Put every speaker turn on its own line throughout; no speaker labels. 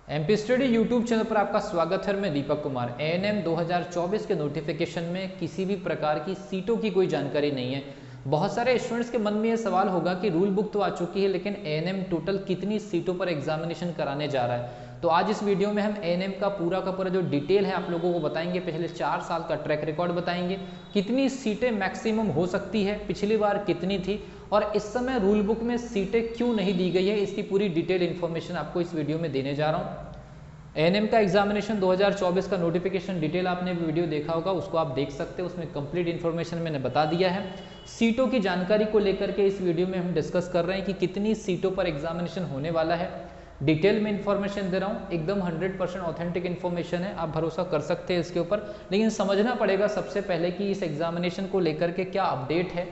MP study YouTube channel पर आपका स्वागत है। मैं दीपक कुमार। एएनएम 2024 के नोटिफिकेशन में किसी भी प्रकार की सीटों की कोई जानकारी नहीं है। बहुत सारे स्टूडेंट्स के मन में ये सवाल होगा कि रूल बुक तो आ चुकी है, लेकिन एएनएम टोटल कितनी सीटों पर एग्जामिनेशन कराने जा रहा है। तो आज इस वीडियो में हम एएनएम का पूरा जो डिटेल है आप लोगों को बताएंगे। पिछले 4 साल का ट्रैक रिकॉर्ड बताएंगे, कितनी सीटें मैक्सिमम हो सकती है, पिछली बार कितनी थी और इस समय रूल बुक में सीटें क्यों नहीं दी गई है, इसकी पूरी डिटेल इन्फॉर्मेशन आपको इस वीडियो में देने जा रहा हूँ। एएनएम का एग्जामिनेशन 2024 का नोटिफिकेशन डिटेल आपने वीडियो देखा होगा, उसको आप देख सकते हैं। उसमें कंप्लीट इन्फॉर्मेशन मैंने बता दिया है। सीटों की जानकारी को लेकर के इस वीडियो में हम डिस्कस कर रहे हैं कि कितनी सीटों पर एग्जामिनेशन होने वाला है। डिटेल में इन्फॉर्मेशन दे रहा हूँ, एकदम 100% ऑथेंटिक इन्फॉर्मेशन है, आप भरोसा कर सकते हैं इसके ऊपर। लेकिन समझना पड़ेगा सबसे पहले कि इस एग्जामिनेशन को लेकर के क्या अपडेट है,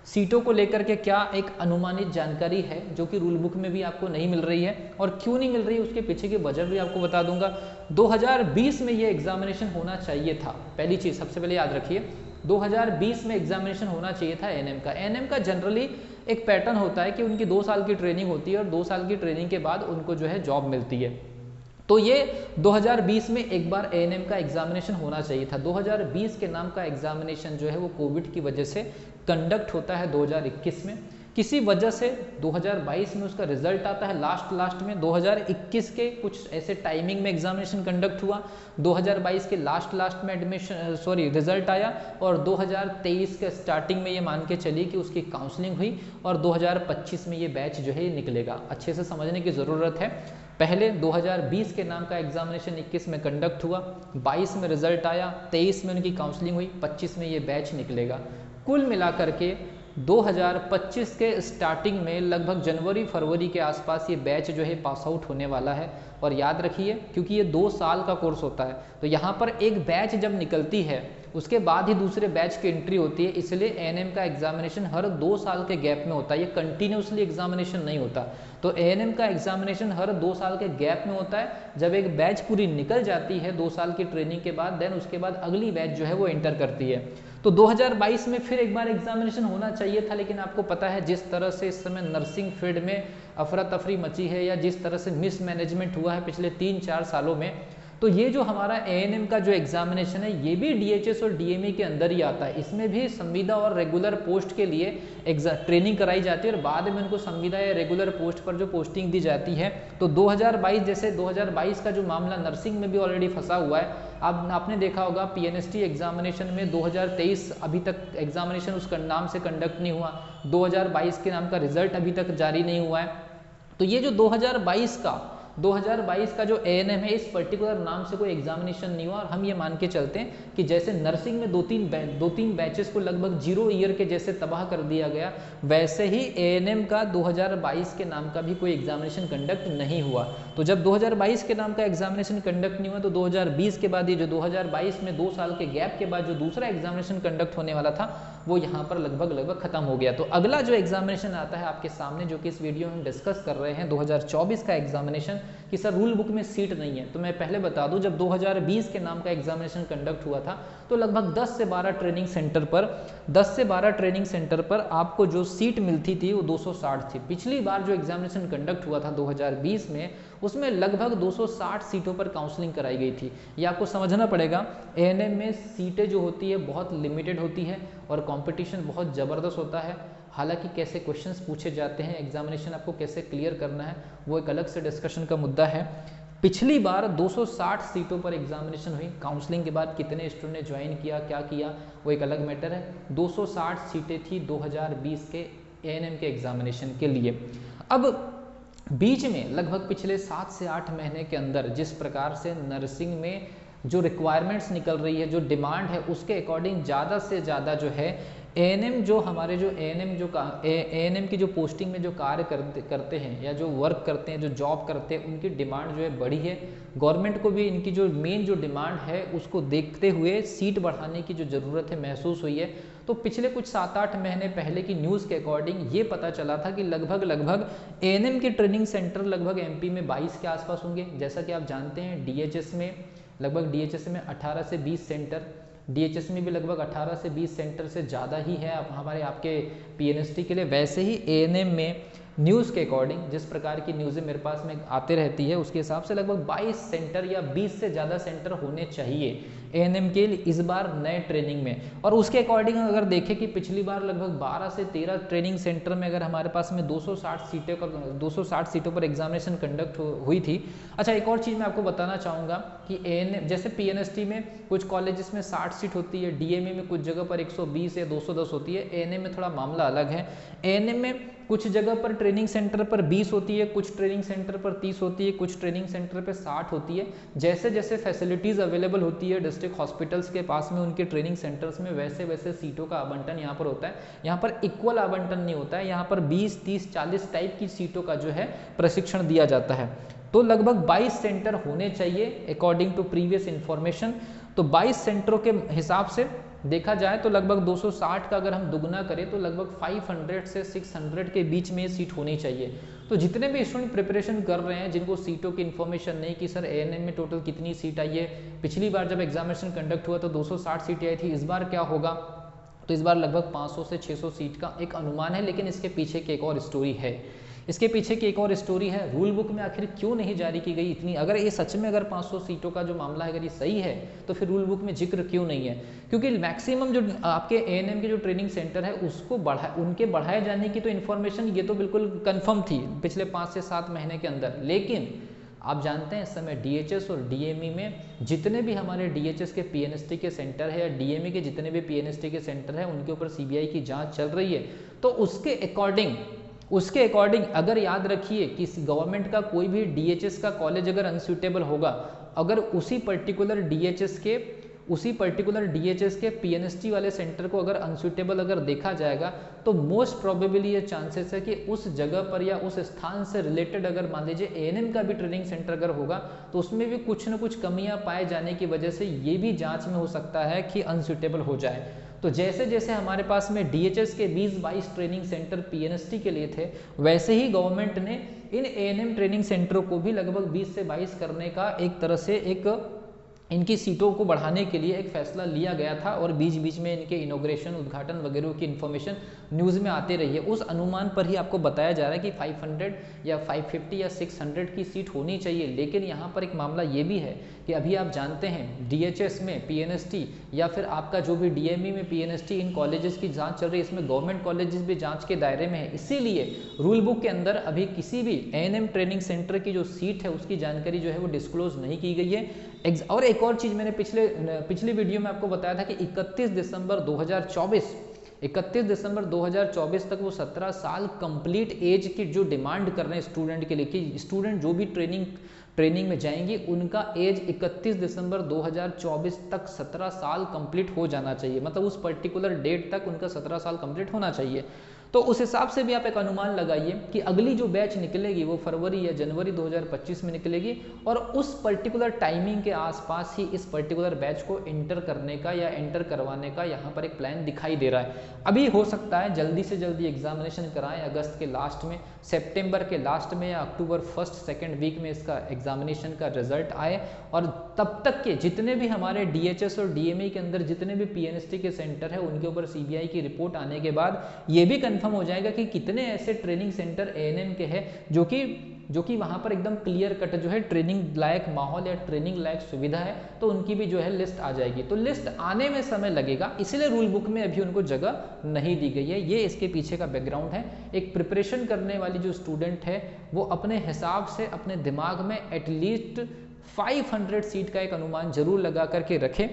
सीटों को लेकर के क्या एक अनुमानित जानकारी है जो कि रूल बुक में भी आपको नहीं मिल रही है, और क्यों नहीं मिल रही है उसके पीछे की वजह भी आपको बता दूंगा। 2020 में ये एग्जामिनेशन होना चाहिए था। पहली चीज सबसे पहले याद रखिए, 2020 में एग्जामिनेशन होना चाहिए था एएनएम का। एएनएम का जनरली एक पैटर्न होता है कि उनकी 2 साल की ट्रेनिंग होती है और 2 साल की ट्रेनिंग के बाद उनको जो है जॉब मिलती है। तो ये 2020 में एक बार एएनएम का एग्जामिनेशन होना चाहिए था। 2020 के नाम का एग्जामिनेशन जो है वो कोविड की वजह से कंडक्ट होता है 2021 में। किसी वजह से 2022 में उसका रिजल्ट आता है लास्ट में। 2021 के कुछ ऐसे टाइमिंग में एग्जामिनेशन कंडक्ट हुआ, 2022 के लास्ट में रिजल्ट आया, और 2023 के स्टार्टिंग में ये मान के चलिए कि उसकी काउंसलिंग हुई और 2025 में ये बैच जो है निकलेगा। अच्छे से समझने की ज़रूरत है। पहले 2020 के नाम का एग्जामिनेशन 21 में कंडक्ट हुआ, 22 में रिजल्ट आया, 23 में उनकी काउंसलिंग हुई, 25 में ये बैच निकलेगा। कुल मिलाकर के 2025 के स्टार्टिंग में लगभग जनवरी फरवरी के आसपास ये बैच जो है पास आउट होने वाला है। और याद रखिए, क्योंकि ये 2 साल का कोर्स होता है, तो यहाँ पर एक बैच जब निकलती है उसके बाद ही दूसरे बैच की एंट्री होती है। इसलिए एएनएम का एग्जामिनेशन हर 2 साल के गैप में होता है, ये कंटिन्यूसली एग्जामिनेशन नहीं होता। तो एएनएम का एग्जामिनेशन हर 2 साल के गैप में होता है। जब एक बैच पूरी निकल जाती है 2 साल की ट्रेनिंग के बाद, देन उसके बाद अगली बैच जो है वो एंटर करती है। तो 2022 में फिर एक बार एग्जामिनेशन होना चाहिए था, लेकिन आपको पता है जिस तरह से इस समय नर्सिंग फील्ड में अफरा तफरी मची है या जिस तरह से मिसमैनेजमेंट हुआ है पिछले 3-4 सालों में, तो ये जो हमारा एएनएम का जो एग्जामिनेशन है ये भी डीएचएस और डीएमई के अंदर ही आता है। इसमें भी संविदा और रेगुलर पोस्ट के लिए ट्रेनिंग कराई जाती है और बाद में उनको संविदा या रेगुलर पोस्ट पर जो पोस्टिंग दी जाती है। तो 2022 जैसे 2022 का जो मामला नर्सिंग में भी ऑलरेडी फंसा हुआ है। अब आपने देखा होगा पीएनएसटी एग्जामिनेशन में 2023 अभी तक एग्जामिनेशन उस नाम से कंडक्ट नहीं हुआ, 2022 के नाम का रिजल्ट अभी तक जारी नहीं हुआ है। तो ये जो 2022 का जो एएनएम है, इस पर्टिकुलर नाम से कोई एग्जामिनेशन नहीं हुआ। और हम ये मान के चलते हैं कि जैसे नर्सिंग में 2-3 बैचेस को लगभग 0 ईयर के जैसे तबाह कर दिया गया, वैसे ही एएनएम का 2022 के नाम का भी कोई एग्जामिनेशन कंडक्ट नहीं हुआ। तो जब 2022 के नाम का एग्जामिनेशन कंडक्ट नहीं हुआ, तो 2020 के बाद ये जो 2022 में 2 साल के गैप के बाद जो दूसरा एग्जामिनेशन कंडक्ट होने वाला था वो यहाँ पर लगभग खत्म हो गया। तो अगला जो एग्जामिनेशन आता है आपके सामने, जो कि इस वीडियो में हम डिस्कस कर रहे हैं, 2024 का एग्जामिनेशन, कि सर रूल बुक में सीट नहीं है। तो मैं पहले बता दूं, जब 2020 के नाम का एग्जामिनेशन कंडक्ट हुआ था तो लगभग 10 से 12 ट्रेनिंग सेंटर पर आपको जो सीट मिलती थी वो 260 थी। पिछली बार जो एग्जामिनेशन कंडक्ट हुआ था 2020 में, उसमें लगभग 260 सीटों पर काउंसलिंग कराई गई थी। ये आपको समझना पड़ेगा। एएनएम में सीटें जो होती है बहुत लिमिटेड होती है और कंपटीशन बहुत ज़बरदस्त होता है। हालांकि कैसे क्वेश्चंस पूछे जाते हैं, एग्जामिनेशन आपको कैसे क्लियर करना है, वो एक अलग से डिस्कशन का मुद्दा है। पिछली बार 260 सीटों पर एग्जामिनेशन हुई। काउंसलिंग के बाद कितने स्टूडेंट ने ज्वाइन किया, क्या किया, वो एक अलग मैटर है। 260 सीटें थी 2020 के एएनएम के एग्जामिनेशन के लिए। अब बीच में लगभग पिछले 7 से 8 महीने के अंदर जिस प्रकार से नर्सिंग में जो रिक्वायरमेंट्स निकल रही है, जो डिमांड है, उसके अकॉर्डिंग ज़्यादा से ज़्यादा जो है एएनएम जो हमारे जो एएनएम की जो पोस्टिंग में जो कार्य करते हैं या जो वर्क करते हैं, जो जॉब करते हैं, उनकी डिमांड जो है बढ़ी है। गवर्नमेंट को भी इनकी जो मेन जो डिमांड है उसको देखते हुए सीट बढ़ाने की जो ज़रूरत है महसूस हुई है। तो पिछले कुछ 7-8 महीने पहले की न्यूज़ के अकॉर्डिंग ये पता चला था कि लगभग एएनएम के ट्रेनिंग सेंटर लगभग एमपी में 22 के आसपास होंगे। जैसा कि आप जानते हैं डीएचएस में 18 से 20 सेंटर, डीएचएस में भी लगभग 18 से 20 सेंटर से ज़्यादा ही है हमारे आपके पीएनएसटी के लिए। वैसे ही एएनएम में न्यूज़ के अकॉर्डिंग, जिस प्रकार की न्यूज़ें मेरे पास में आते रहती है उसके हिसाब से लगभग 22 सेंटर या 20 से ज़्यादा सेंटर होने चाहिए एएनएम के लिए इस बार नए ट्रेनिंग में। और उसके अकॉर्डिंग अगर देखें कि पिछली बार लगभग 12 से 13 ट्रेनिंग सेंटर में अगर हमारे पास में 260 सीटों पर एग्जामिनेशन कंडक्ट हुई थी। अच्छा, एक और चीज़ मैं आपको बताना चाहूँगा कि एएनएम जैसे पीएनएसटी में कुछ कॉलेजेस में 60 सीट होती है, डीएमई में कुछ जगह पर 120 या 210 होती है, एएनएम में थोड़ा मामला अलग है। एएनएम में कुछ जगह पर ट्रेनिंग सेंटर पर 20 होती है, कुछ ट्रेनिंग सेंटर पर 30 होती है, कुछ ट्रेनिंग सेंटर पर 60 होती है। जैसे जैसे फैसिलिटीज़ अवेलेबल होती है डिस्ट्रिक्ट हॉस्पिटल्स के पास में उनके ट्रेनिंग सेंटर्स में, वैसे वैसे सीटों का आवंटन यहाँ पर होता है। यहाँ पर इक्वल आवंटन नहीं होता है, यहाँ पर 20, 30, 40 टाइप की सीटों का जो है प्रशिक्षण दिया जाता है। तो लगभग 22 सेंटर होने चाहिए अकॉर्डिंग टू प्रीवियस इंफॉर्मेशन। तो 22 सेंटरों के हिसाब से देखा जाए तो लगभग 260 का अगर हम दुगना करें तो लगभग 500 से 600 के बीच में सीट होनी चाहिए। तो जितने भी स्टूडेंट प्रिपरेशन कर रहे हैं, जिनको सीटों की इन्फॉर्मेशन नहीं कि सर एएनएम में टोटल कितनी सीट आई है, पिछली बार जब एग्जामिनेशन कंडक्ट हुआ तो 260 सीटें आई थी, इस बार क्या होगा, तो इस बार लगभग 500 से 600 सीट का एक अनुमान है। लेकिन इसके पीछे की एक और स्टोरी है, इसके पीछे की एक और स्टोरी है, रूल बुक में आखिर क्यों नहीं जारी की गई इतनी। अगर ये सच में अगर 500 सीटों का जो मामला है अगर ये सही है तो फिर रूल बुक में जिक्र क्यों नहीं है। क्योंकि मैक्सिमम जो आपके एएनएम के जो ट्रेनिंग सेंटर है उसको उनके बढ़ाए जाने की तो इन्फॉर्मेशन ये तो बिल्कुल कन्फर्म थी पिछले 5 से 7 महीने के अंदर। लेकिन आप जानते हैं इस समय डीएचएस और डीएमई में जितने भी हमारे डीएचएस के पीएनएसटी के सेंटर है या डीएमई के जितने भी पीएनएसटी के सेंटर है उनके ऊपर सीबीआई की जांच चल रही है। तो उसके अकॉर्डिंग अगर याद रखिए कि गवर्नमेंट का कोई भी डीएचएस का कॉलेज अगर अनसूटेबल होगा, अगर उसी पर्टिकुलर डीएचएस के पीएनएसटी वाले सेंटर को अगर अनसूटेबल अगर देखा जाएगा तो मोस्ट प्रोबेबली ये चांसेस है कि उस जगह पर या उस स्थान से रिलेटेड अगर मान लीजिए एएनएम का भी ट्रेनिंग सेंटर अगर होगा तो उसमें भी कुछ न कुछ कमियां पाए जाने की वजह से ये भी जांच में हो सकता है कि अनसूटेबल हो जाए। तो जैसे जैसे हमारे पास में डीएचएस के 20-22 ट्रेनिंग सेंटर पीएनएसटी के लिए थे, वैसे ही गवर्नमेंट ने इन एएनएम ट्रेनिंग सेंटरों को भी लगभग 20 से 22 करने का एक तरह से इनकी सीटों को बढ़ाने के लिए एक फैसला लिया गया था। और बीच बीच में इनके इनॉग्रेशन, उद्घाटन वगैरह की इन्फॉर्मेशन न्यूज़ में आती रही है। उस अनुमान पर ही आपको बताया जा रहा है कि 500 या 550 या 600 की सीट होनी चाहिए। लेकिन यहाँ पर एक मामला ये भी है कि अभी आप जानते हैं डीएचएस में पीएनएसटी या फिर आपका जो भी डीएमई में पीएनएसटी, इन कॉलेजेस की जांच चल रही है, इसमें गवर्नमेंट कॉलेजेस भी जांच के दायरे में है। इसीलिए रूल बुक के अंदर अभी किसी भी एएनएम ट्रेनिंग सेंटर की जो सीट है उसकी जानकारी जो है वो डिस्क्लोज नहीं की गई है। और एक और चीज़ मैंने पिछली वीडियो में आपको बताया था कि 31 दिसंबर 2024 तक वो 17 साल कंप्लीट एज की जो डिमांड कर रहे हैं स्टूडेंट के लिए कि स्टूडेंट जो भी ट्रेनिंग में जाएंगे उनका एज 31 दिसंबर 2024 तक 17 साल कंप्लीट हो जाना चाहिए। मतलब उस पर्टिकुलर डेट तक उनका 17 साल कंप्लीट होना चाहिए। तो उस हिसाब से भी आप एक अनुमान लगाइए कि अगली जो बैच निकलेगी वो फरवरी या जनवरी 2025 में निकलेगी और उस पर्टिकुलर टाइमिंग के आसपास ही इस पर्टिकुलर बैच को एंटर करने का या एंटर करवाने का यहाँ पर एक प्लान दिखाई दे रहा है। अभी हो सकता है जल्दी से जल्दी एग्जामिनेशन कराएं, अगस्त के लास्ट में, सितंबर के लास्ट में या अक्टूबर 1st-2nd वीक में इसका एग्जामिनेशन का रिजल्ट आए। और तब तक के जितने भी हमारे डीएचएस और डीएमई के अंदर जितने भी पीएनएसटी के सेंटर है उनके ऊपर सीबीआई की रिपोर्ट आने के बाद ये भी कंफर्म हो जाएगा कि कितने ऐसे ट्रेनिंग सेंटर एएनएम के हैं जो कि वहां पर एकदम क्लियर कट जो है ट्रेनिंग लायक माहौल या ट्रेनिंग लायक सुविधा है, तो उनकी भी जो है लिस्ट आ जाएगी। तो लिस्ट आने में समय लगेगा, इसलिए रूल बुक में अभी उनको जगह नहीं दी गई है। ये इसके पीछे का बैकग्राउंड है। एक प्रिपरेशन करने वाली जो स्टूडेंट है वो अपने हिसाब से अपने दिमाग में एटलीस्ट 500 सीट का एक अनुमान जरूर लगा करके रखें।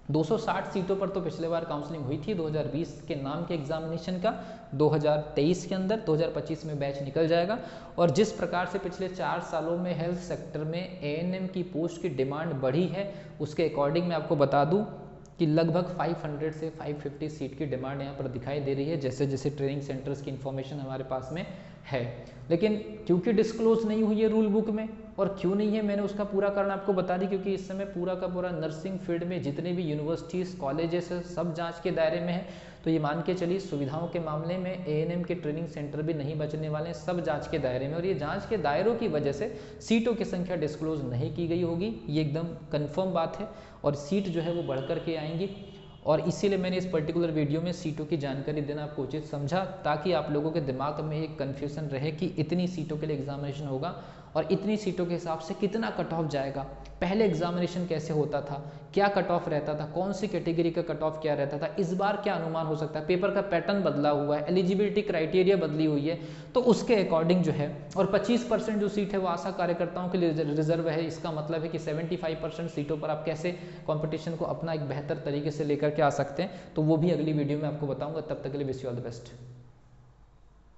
260 सीटों पर तो पिछले बार काउंसलिंग हुई थी 2020 के नाम के एग्जामिनेशन का, 2023 के अंदर 2025 में बैच निकल जाएगा। और जिस प्रकार से पिछले 4 सालों में हेल्थ सेक्टर में एएनएम की पोस्ट की डिमांड बढ़ी है, उसके अकॉर्डिंग मैं आपको बता दूं कि लगभग 500 से 550 सीट की डिमांड यहाँ पर दिखाई दे रही है जैसे जैसे ट्रेनिंग सेंटर्स की इन्फॉर्मेशन हमारे पास में है। लेकिन क्योंकि डिस्क्लोज नहीं हुई है रूल बुक में, और क्यों नहीं है मैंने उसका पूरा कारण आपको बता दी, क्योंकि इस समय पूरा का पूरा नर्सिंग फील्ड में जितने भी यूनिवर्सिटीज़, कॉलेजेस है सब जांच के दायरे में है। तो ये मान के चलिए सुविधाओं के मामले में एएनएम के ट्रेनिंग सेंटर भी नहीं बचने वाले हैं, सब जांच के दायरे में। और ये जांच के दायरों की वजह से सीटों की संख्या डिस्क्लोज नहीं की गई होगी, ये एकदम कन्फर्म बात है। और सीट जो है वो बढ़ कर के आएंगी। और इसीलिए मैंने इस पर्टिकुलर वीडियो में सीटों की जानकारी देना आपको उचित समझा, ताकि आप लोगों के दिमाग में एक कन्फ्यूजन रहे कि इतनी सीटों के लिए एग्जामिनेशन होगा और इतनी सीटों के हिसाब से कितना कट ऑफ जाएगा, पहले एग्जामिनेशन कैसे होता था, क्या कट ऑफ रहता था, कौन सी कैटेगरी का कट ऑफ क्या रहता था, इस बार क्या अनुमान हो सकता है, पेपर का पैटर्न बदला हुआ है, एलिजिबिलिटी क्राइटेरिया बदली हुई है, तो उसके अकॉर्डिंग जो है, और 25% जो सीट है वो आशा कार्यकर्ताओं के लिए रिजर्व है। इसका मतलब है कि 75% सीटों पर आप कैसे कंपटीशन को अपना एक बेहतर तरीके से लेकर के आ सकते हैं, तो वो भी अगली वीडियो में आपको बताऊंगा। तब तक के लिए wish you all the best.